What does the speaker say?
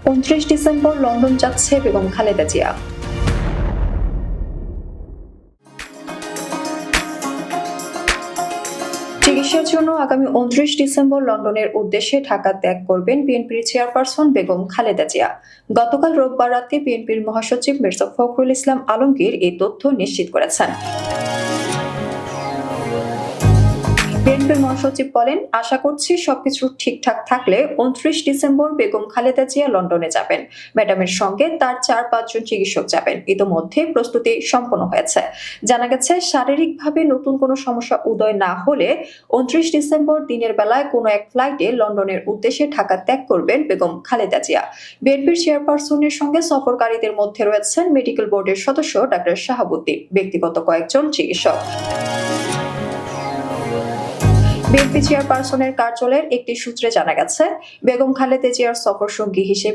29 December London যাচ্ছে বেগম খালেদা জিয়া। চিকিৎসার জন্য আগামী 29 ডিসেম্বর লন্ডনের উদ্দেশ্যে ঢাকা ত্যাগ করবেন বিএনপির চেয়ারপারসন বেগম খালেদা জিয়া। গতকাল রোববার রাতে বিএনপির মহাসচিব মির্জা ফখরুল ইসলাম আলমগীর এই তথ্য নিশ্চিত করেছেন। বিএনপির মহাসচিব বলেন, আশা করছি সবকিছু ঠিকঠাক থাকলে 29 ডিসেম্বর বেগম খালেদা জিয়া লন্ডনে যাবেন। ম্যাডামের সঙ্গে তার 4-5 জন চিকিৎসক যাবেন। ইতোমধ্যে প্রস্তুতি সম্পন্ন হয়েছে। জানা গেছে, শারীরিকভাবে নতুন কোনো সমস্যা উদয় না হলে 29 ডিসেম্বর দিনের বেলায় কোনো এক ফ্লাইটে লন্ডনের উদ্দেশ্যে ঢাকা ত্যাগ করবেন বেগম খালেদা জিয়া। বিএনপির চেয়ারপারসনের সঙ্গে সফরকারীদের মধ্যে রয়েছেন মেডিকেল বোর্ডের সদস্য ডাক্তার শাহাবুদ্দিন, ব্যক্তিগত কয়েকজন চিকিৎসক। বিএনপি চেয়ারপারসনের কার্যালয়ের একটি সূত্রে জানা গেছে, বেগম খালেদা জিয়ার সফরসঙ্গী হিসেবে